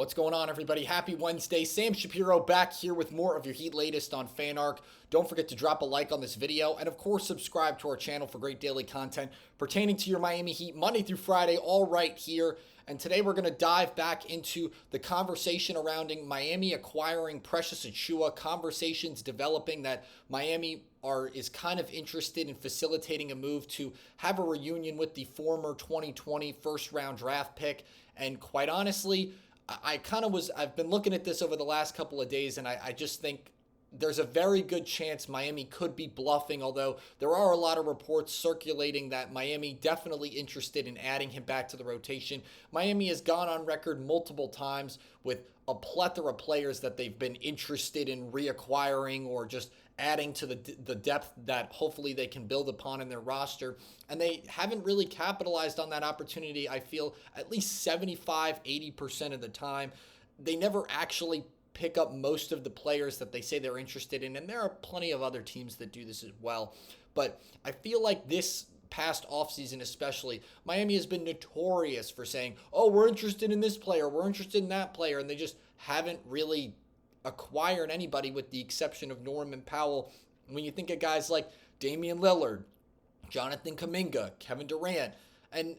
What's going on, everybody? Happy Wednesday. Sam Shapiro back here with more of your Heat latest on FanArc. Don't forget to drop a like on this video and, of course, subscribe to our channel for great daily content pertaining to your Miami Heat Monday through Friday, all right here. And today we're going to dive back into the conversation surrounding Miami acquiring Precious Achiuwa, conversations developing that Miami is kind of interested in facilitating a move to have a reunion with the former 2020 first-round draft pick. And quite honestly, I've been looking at this over the last couple of days, and I just think there's a very good chance Miami could be bluffing, although there are a lot of reports circulating that Miami definitely interested in adding him back to the rotation. Miami has gone on record multiple times with a plethora of players that they've been interested in reacquiring or just adding to the depth that hopefully they can build upon in their roster. And they haven't really capitalized on that opportunity, I feel, at least 75-80% of the time. They never actually pick up most of the players that they say they're interested in, and there are plenty of other teams that do this as well. But I feel like this past offseason especially, Miami has been notorious for saying, oh, we're interested in this player, we're interested in that player, and they just haven't really acquired anybody with the exception of Norman Powell. When you think of guys like Damian Lillard, Jonathan Kuminga, Kevin Durant, and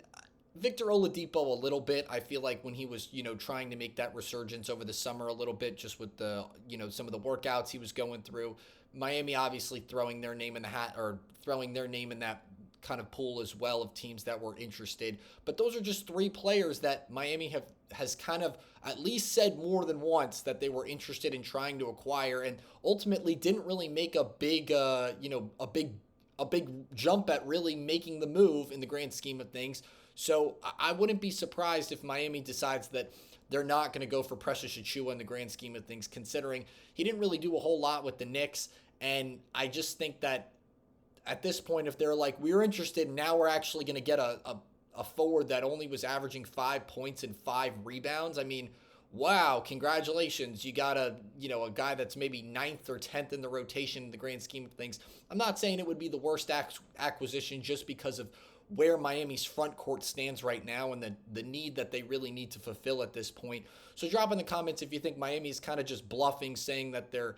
Victor Oladipo a little bit, I feel like when he was, trying to make that resurgence over the summer a little bit, just with the, some of the workouts he was going through. Miami obviously throwing their name in the hat, or throwing their name in that kind of pool as well of teams that were interested. But those are just three players that Miami has kind of at least said more than once that they were interested in trying to acquire, and ultimately didn't really make a big jump at really making the move in the grand scheme of things. So I wouldn't be surprised if Miami decides that they're not going to go for Precious Achiuwa in the grand scheme of things, considering he didn't really do a whole lot with the Knicks. And I just think that at this point, if they're like, we're interested, now we're actually going to get a forward that only was averaging 5 points and 5 rebounds. I mean, wow, congratulations. You got a guy that's maybe 9th or 10th in the rotation in the grand scheme of things. I'm not saying it would be the worst acquisition just because of where Miami's front court stands right now and the need that they really need to fulfill at this point. So drop in the comments if you think Miami's kind of just bluffing, saying that they're,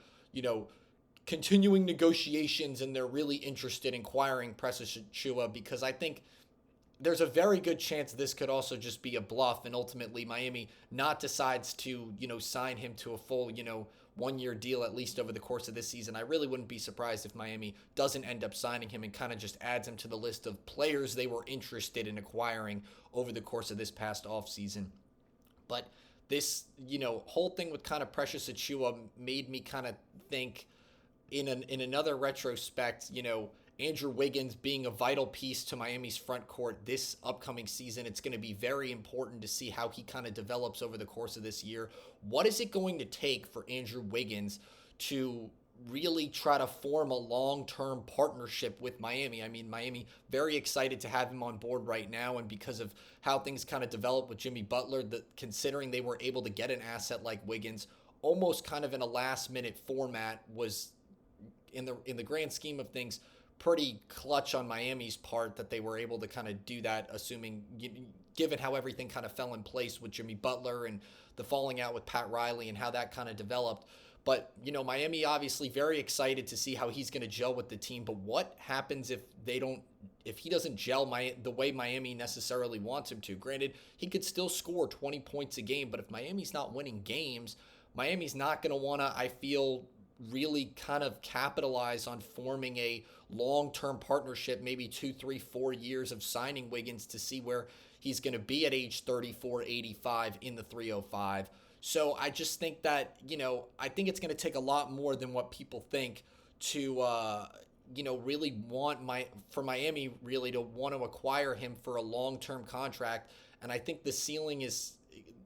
continuing negotiations and they're really interested in acquiring Precious Achiuwa, because I think there's a very good chance this could also just be a bluff, and ultimately Miami not decides to, sign him to a full, 1-year deal at least over the course of this season. I really wouldn't be surprised if Miami doesn't end up signing him and kind of just adds him to the list of players they were interested in acquiring over the course of this past offseason. But this, whole thing with kind of Precious Achiuwa made me kind of think in another retrospect, Andrew Wiggins being a vital piece to Miami's front court this upcoming season. It's going to be very important to see how he kind of develops over the course of this year. What is it going to take for Andrew Wiggins to really try to form a long-term partnership with Miami? I mean, Miami very excited to have him on board right now, and because of how things kind of developed with Jimmy Butler, considering they were able to get an asset like Wiggins almost kind of in a last-minute format, was in the grand scheme of things pretty clutch on Miami's part that they were able to kind of do that, assuming, given how everything kind of fell in place with Jimmy Butler and the falling out with Pat Riley and how that kind of developed. But, Miami obviously very excited to see how he's going to gel with the team. But what happens if he doesn't gel the way Miami necessarily wants him to? Granted, he could still score 20 points a game, but if Miami's not winning games, Miami's not going to want to, I feel, really kind of capitalize on forming a long-term partnership, maybe 2, 3, 4 years of signing Wiggins to see where he's going to be at age 34, 85 in the 305. So I just think that, I think it's going to take a lot more than what people think to, really for Miami really to want to acquire him for a long-term contract. And I think the ceiling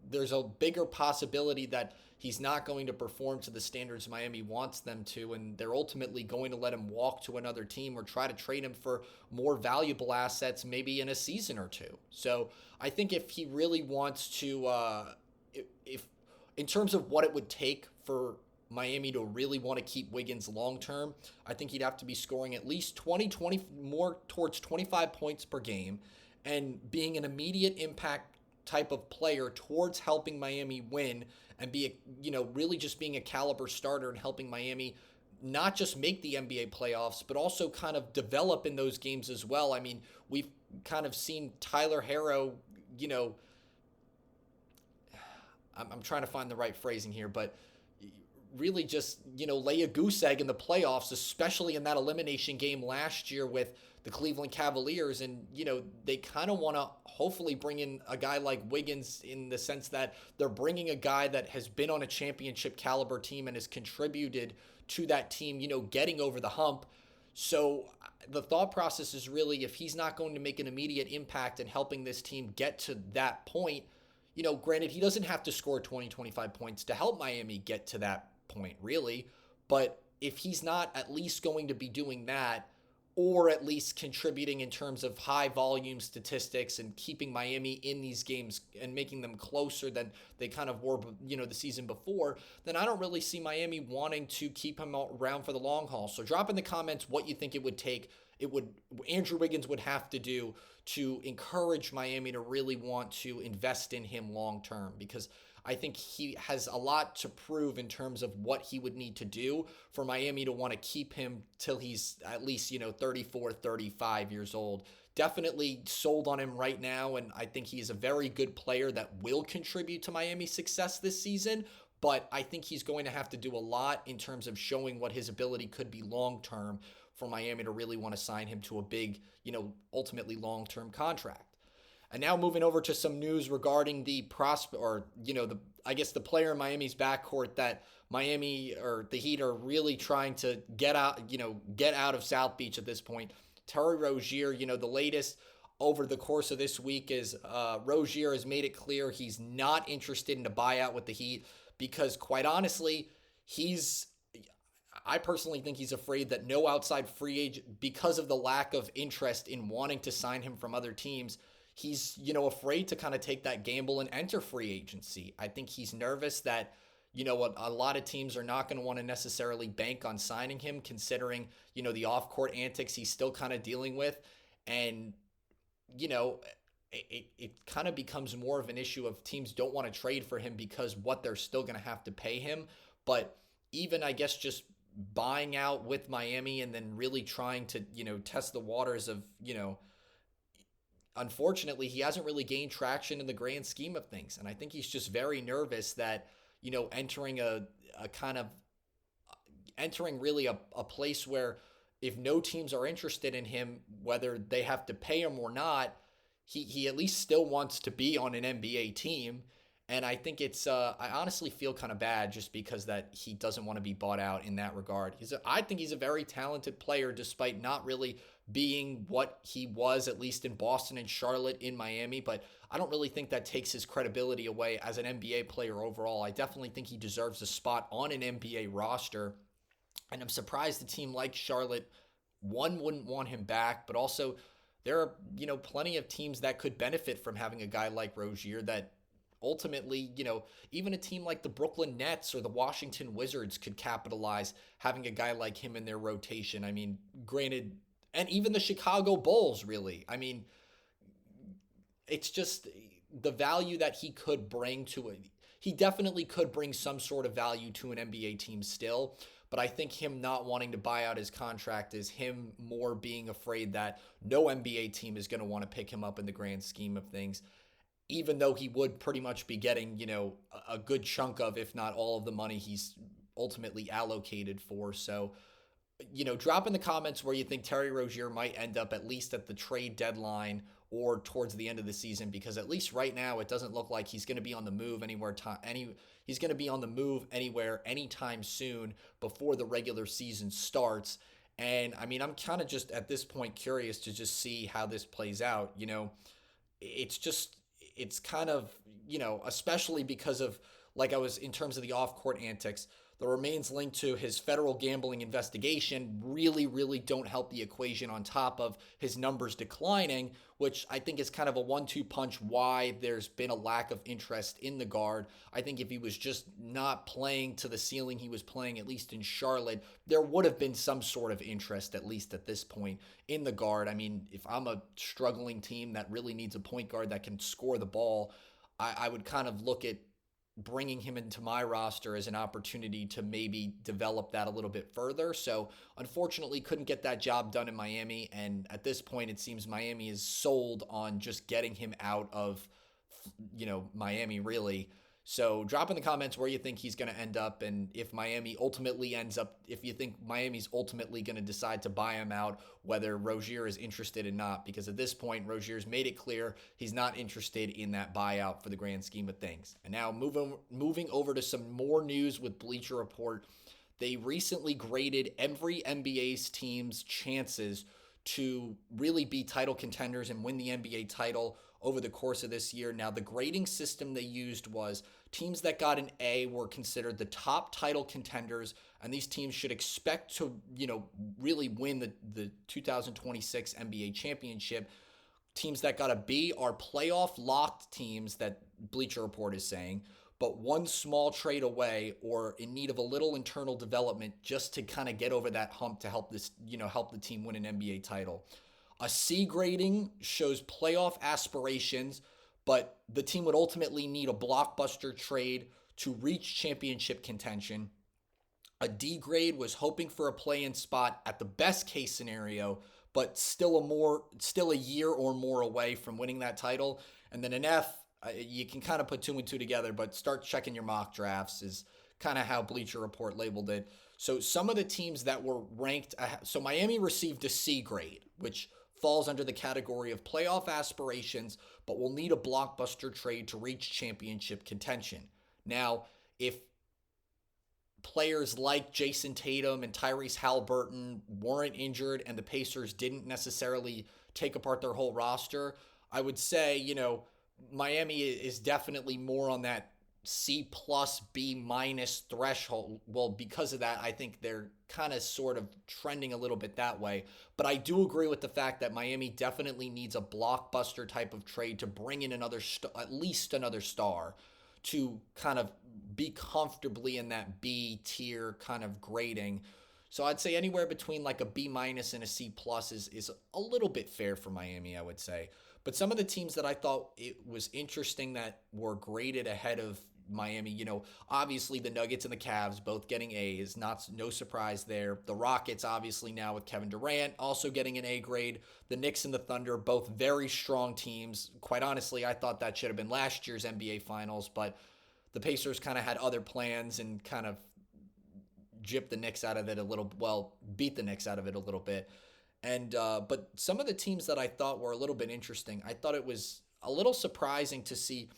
there's a bigger possibility that he's not going to perform to the standards Miami wants them to, and they're ultimately going to let him walk to another team or try to trade him for more valuable assets maybe in a season or two. So I think if he really wants to, if in terms of what it would take for Miami to really want to keep Wiggins long term, I think he'd have to be scoring at least 20 more towards 25 points per game and being an immediate impact type of player towards helping Miami win and be, really just being a caliber starter and helping Miami not just make the NBA playoffs, but also kind of develop in those games as well. I mean, we've kind of seen Tyler Herro, I'm trying to find the right phrasing here, but really just, lay a goose egg in the playoffs, especially in that elimination game last year with the Cleveland Cavaliers. And, they kind of want to hopefully bring in a guy like Wiggins in the sense that they're bringing a guy that has been on a championship caliber team and has contributed to that team, getting over the hump. So the thought process is really, if he's not going to make an immediate impact in helping this team get to that point, granted, he doesn't have to score 20, 25 points to help Miami get to that point, really. But if he's not at least going to be doing that, or at least contributing in terms of high volume statistics and keeping Miami in these games and making them closer than they kind of were, the season before, then I don't really see Miami wanting to keep him around for the long haul. So drop in the comments what you think it would take. Andrew Wiggins would have to do to encourage Miami to really want to invest in him long term, because I think he has a lot to prove in terms of what he would need to do for Miami to want to keep him till he's at least, 34, 35 years old. Definitely sold on him right now, and I think he's a very good player that will contribute to Miami's success this season, but I think he's going to have to do a lot in terms of showing what his ability could be long term for Miami to really want to sign him to a big, ultimately long-term contract. And now moving over to some news regarding the prospect, or, the player in Miami's backcourt that Miami or the Heat are really trying to get out of South Beach at this point. Terry Rozier, the latest over the course of this week is Rozier has made it clear he's not interested in a buyout with the Heat because, quite honestly, I personally think he's afraid that no outside free agent, because of the lack of interest in wanting to sign him from other teams, he's, afraid to kind of take that gamble and enter free agency. I think he's nervous that, a lot of teams are not going to want to necessarily bank on signing him, considering, the off-court antics he's still kind of dealing with. And, it kind of becomes more of an issue of teams don't want to trade for him because what they're still going to have to pay him. But even, I guess, just buying out with Miami and then really trying to, test the waters of, unfortunately, he hasn't really gained traction in the grand scheme of things. And I think he's just very nervous that, entering entering really a place where if no teams are interested in him, whether they have to pay him or not, he at least still wants to be on an NBA team. And I think I honestly feel kind of bad just because that he doesn't want to be bought out in that regard. I think he's a very talented player despite not really being what he was, at least in Boston and Charlotte, in Miami. But I don't really think that takes his credibility away as an NBA player overall. I definitely think he deserves a spot on an NBA roster. And I'm surprised a team like Charlotte, one, wouldn't want him back, but also there are, plenty of teams that could benefit from having a guy like Rozier that ultimately, even a team like the Brooklyn Nets or the Washington Wizards could capitalize having a guy like him in their rotation. I mean, granted, and even the Chicago Bulls, really. I mean, it's just the value that he could bring to it. He definitely could bring some sort of value to an NBA team still, but I think him not wanting to buy out his contract is him more being afraid that no NBA team is going to want to pick him up in the grand scheme of things, even though he would pretty much be getting, a good chunk of, if not all of the money he's ultimately allocated for. So, drop in the comments where you think Terry Rozier might end up, at least at the trade deadline or towards the end of the season, because at least right now it doesn't look like he's going to be on the move he's going to be on the move anywhere anytime soon before the regular season starts. And I mean, I'm kind of just at this point curious to just see how this plays out. It's kind of, especially because of, like I was in terms of the off-court antics, the remains linked to his federal gambling investigation really, really don't help the equation, on top of his numbers declining, which I think is kind of a 1-2 punch why there's been a lack of interest in the guard. I think if he was just not playing to the ceiling he was playing, at least in Charlotte, there would have been some sort of interest, at least at this point, in the guard. I mean, if I'm a struggling team that really needs a point guard that can score the ball, I would kind of look at bringing him into my roster as an opportunity to maybe develop that a little bit further. So unfortunately couldn't get that job done in Miami. And at this point, it seems Miami is sold on just getting him out of, Miami really. So drop in the comments where you think he's going to end up, and if you think Miami's ultimately going to decide to buy him out, whether Rozier is interested or not, because at this point, Rozier's made it clear he's not interested in that buyout for the grand scheme of things. And now moving over to some more news with Bleacher Report. They recently graded every NBA's team's chances to really be title contenders and win the NBA title over the course of this year. Now, the grading system they used was teams that got an A were considered the top title contenders, and these teams should expect to, really win the 2026 NBA championship. Teams that got a B are playoff locked teams, that Bleacher Report is saying, but one small trade away or in need of a little internal development just to kind of get over that hump to help the team win an NBA title. A C grading shows playoff aspirations, but the team would ultimately need a blockbuster trade to reach championship contention. A D grade was hoping for a play-in spot at the best case scenario, but still a year or more away from winning that title. And then an F, you can kind of put two and two together, but start checking your mock drafts is kind of how Bleacher Report labeled it. So some of the teams that were ranked, so Miami received a C grade, which falls under the category of playoff aspirations, but will need a blockbuster trade to reach championship contention. Now, if players like Jason Tatum and Tyrese Halliburton weren't injured and the Pacers didn't necessarily take apart their whole roster, I would say, Miami is definitely more on that C plus B minus threshold. Well, because of that, I think they're kind of sort of trending a little bit that way. But I do agree with the fact that Miami definitely needs a blockbuster type of trade to bring in at least another star to kind of be comfortably in that B tier kind of grading. So I'd say anywhere between like a B minus and a C plus is a little bit fair for Miami, I would say. But some of the teams that I thought it was interesting that were graded ahead of Miami, obviously the Nuggets and the Cavs both getting A's, no surprise there. The Rockets, obviously now with Kevin Durant, also getting an A grade. The Knicks and the Thunder, both very strong teams. Quite honestly, I thought that should have been last year's NBA Finals, but the Pacers kind of had other plans and kind of beat the Knicks out of it a little bit. And but some of the teams that I thought were a little bit interesting, I thought it was a little surprising to see,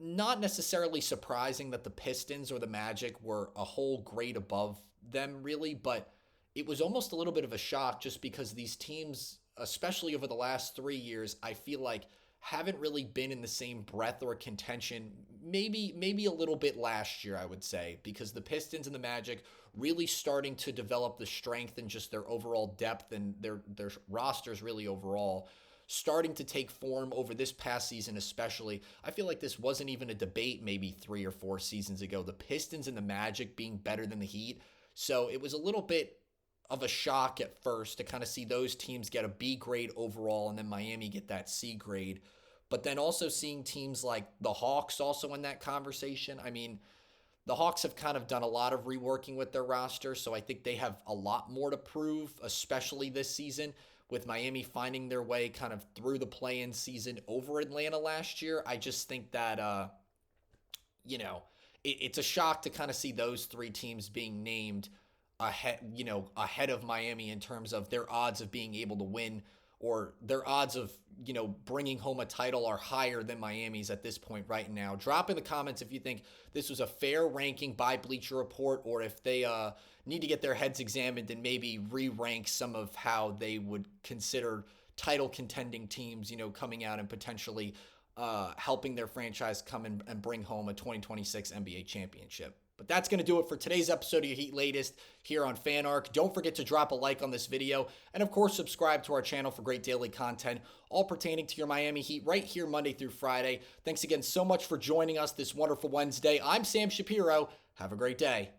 not necessarily surprising that the Pistons or the Magic were a whole grade above them really, but it was almost a little bit of a shock just because these teams, especially over the last 3 years, I feel like haven't really been in the same breadth or contention, maybe a little bit last year, I would say, because the Pistons and the Magic really starting to develop the strength and just their overall depth and their rosters really overall starting to take form over this past season especially. I feel like this wasn't even a debate maybe 3 or 4 seasons ago, the Pistons and the Magic being better than the Heat. So it was a little bit of a shock at first to kind of see those teams get a B grade overall and then Miami get that C grade. But then also seeing teams like the Hawks also in that conversation. I mean, the Hawks have kind of done a lot of reworking with their roster, so I think they have a lot more to prove, especially this season, with Miami finding their way kind of through the play-in season over Atlanta last year. I just think that, it's a shock to kind of see those 3 teams being named ahead of Miami in terms of their odds of being able to win, or their odds of, bringing home a title are higher than Miami's at this point right now. Drop in the comments if you think this was a fair ranking by Bleacher Report, or if they need to get their heads examined and maybe re-rank some of how they would consider title contending teams, coming out and potentially helping their franchise come and bring home a 2026 NBA championship. But that's going to do it for today's episode of Your Heat Latest here on FanArc. Don't forget to drop a like on this video, and of course subscribe to our channel for great daily content, all pertaining to your Miami Heat right here Monday through Friday. Thanks again so much for joining us this wonderful Wednesday. I'm Sam Shapiro. Have a great day.